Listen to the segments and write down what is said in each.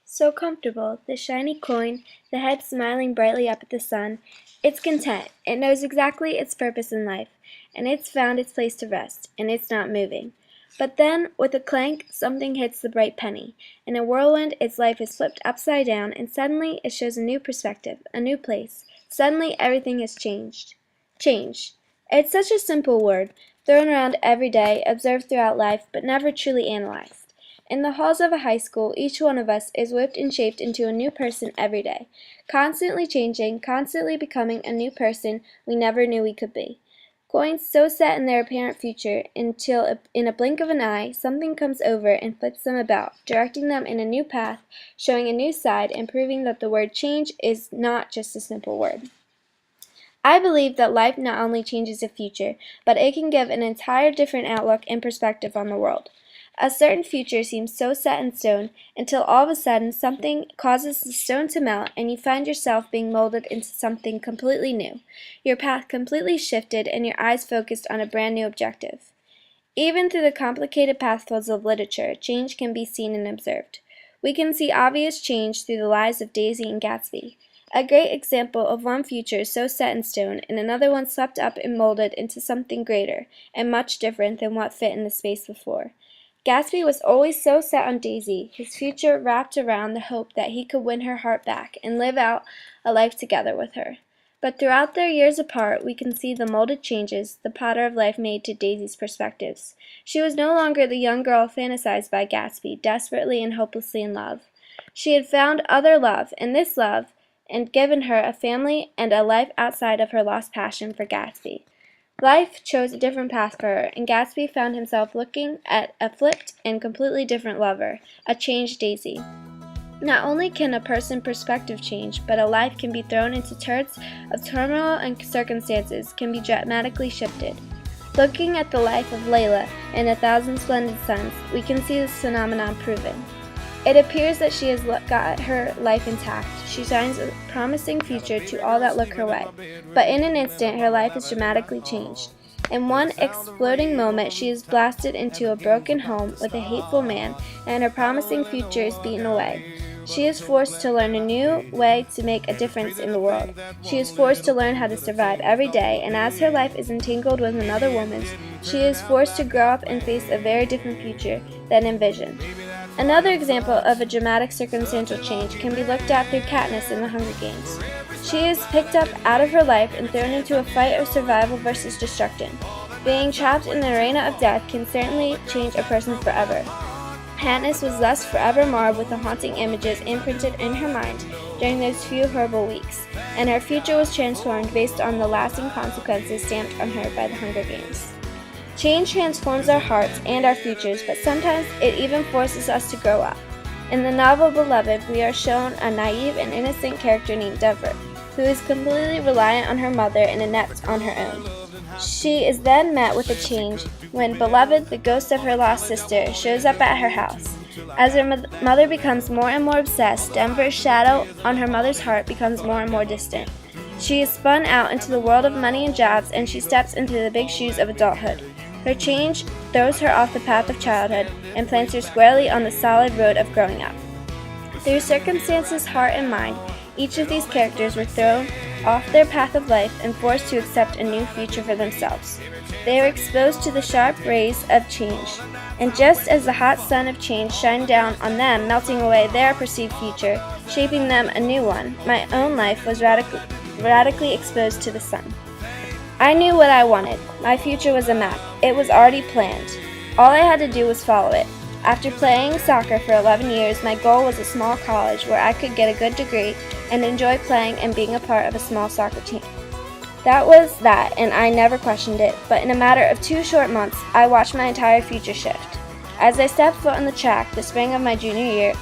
So comfortable, the shiny coin, the head smiling brightly up at the sun. It's content. It knows exactly its purpose in life, and it's found its place to rest, and it's not moving. But then, with a clank, something hits the bright penny. In a whirlwind, its life is flipped upside down, and suddenly it shows a new perspective, a new place. Suddenly, everything has changed. Change. It's such a simple word, thrown around every day, observed throughout life, but never truly analyzed. In the halls of a high school, each one of us is whipped and shaped into a new person every day, constantly changing, constantly becoming a new person we never knew we could be. Coins so set in their apparent future until, in a blink of an eye, something comes over and flips them about, directing them in a new path, showing a new side, and proving that the word change is not just a simple word. I believe that life not only changes the future, but it can give an entire different outlook and perspective on the world. A certain future seems so set in stone until all of a sudden something causes the stone to melt and you find yourself being molded into something completely new, your path completely shifted and your eyes focused on a brand new objective. Even through the complicated pathways of literature, change can be seen and observed. We can see obvious change through the lives of Daisy and Gatsby. A great example of one future so set in stone and another one swept up and molded into something greater and much different than what fit in the space before. Gatsby was always so set on Daisy, his future wrapped around the hope that he could win her heart back and live out a life together with her. But throughout their years apart, we can see the molded changes the potter of life made to Daisy's perspectives. She was no longer the young girl fantasized by Gatsby, desperately and hopelessly in love. She had found other love, and this love, and given her a family and a life outside of her lost passion for Gatsby. Life chose a different path for her, and Gatsby found himself looking at a flipped and completely different lover, a changed Daisy. Not only can a person's perspective change, but a life can be thrown into turrets of turmoil and circumstances can be dramatically shifted. Looking at the life of Layla in A Thousand Splendid Suns, we can see this phenomenon proven. It appears that she has got her life intact. She shines a promising future to all that look her way. But in an instant, her life is dramatically changed. In one exploding moment, she is blasted into a broken home with a hateful man, and her promising future is beaten away. She is forced to learn a new way to make a difference in the world. She is forced to learn how to survive every day, and as her life is entangled with another woman's, she is forced to grow up and face a very different future than envisioned. Another example of a dramatic circumstantial change can be looked at through Katniss in The Hunger Games. She is picked up out of her life and thrown into a fight of survival versus destruction. Being trapped in the arena of death can certainly change a person forever. Katniss was thus forever marred with the haunting images imprinted in her mind during those few horrible weeks, and her future was transformed based on the lasting consequences stamped on her by the Hunger Games. Change transforms our hearts and our futures, but sometimes it even forces us to grow up. In the novel Beloved, we are shown a naive and innocent character named Deborah, who is completely reliant on her mother and inept on her own. She is then met with a change when Beloved, the ghost of her lost sister, shows up at her house. As her mother becomes more and more obsessed, Denver's shadow on her mother's heart becomes more and more distant. She is spun out into the world of money and jobs, and she steps into the big shoes of adulthood. Her change throws her off the path of childhood and plants her squarely on the solid road of growing up. Through circumstances, heart, and mind, each of these characters were thrown off their path of life and forced to accept a new future for themselves. They were exposed to the sharp rays of change, and just as the hot sun of change shined down on them, melting away their perceived future, shaping them a new one, my own life was radically exposed to the sun. I knew what I wanted. My future was a map. It was already planned. All I had to do was follow it. After playing soccer for 11 years, my goal was a small college where I could get a good degree and enjoy playing and being a part of a small soccer team. That was that, and I never questioned it, but in a matter of 2 short months, I watched my entire future shift. As I stepped foot on the track the spring of my junior year,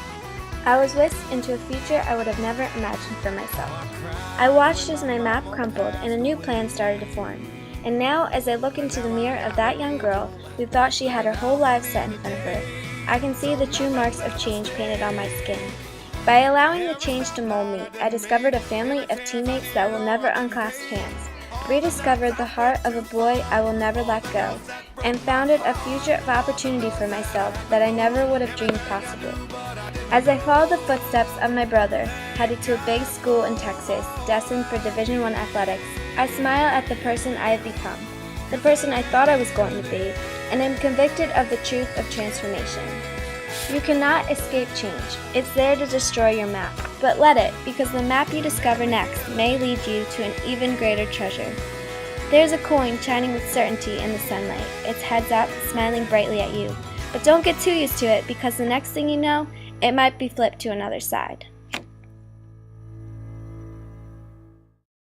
I was whisked into a future I would have never imagined for myself. I watched as my map crumpled and a new plan started to form. And now, as I look into the mirror of that young girl who thought she had her whole life set in front of her, I can see the true marks of change painted on my skin. By allowing the change to mold me, I discovered a family of teammates that will never unclasp hands, rediscovered the heart of a boy I will never let go, and founded a future of opportunity for myself that I never would have dreamed possible. As I follow the footsteps of my brother, headed to a big school in Texas, destined for Division I athletics, I smile at the person I have become, the person I thought I was going to be, and am convicted of the truth of transformation. You cannot escape change. It's there to destroy your map, but let it, because the map you discover next may lead you to an even greater treasure. There's a coin shining with certainty in the sunlight, its heads up, smiling brightly at you. But don't get too used to it, because the next thing you know, it might be flipped to another side.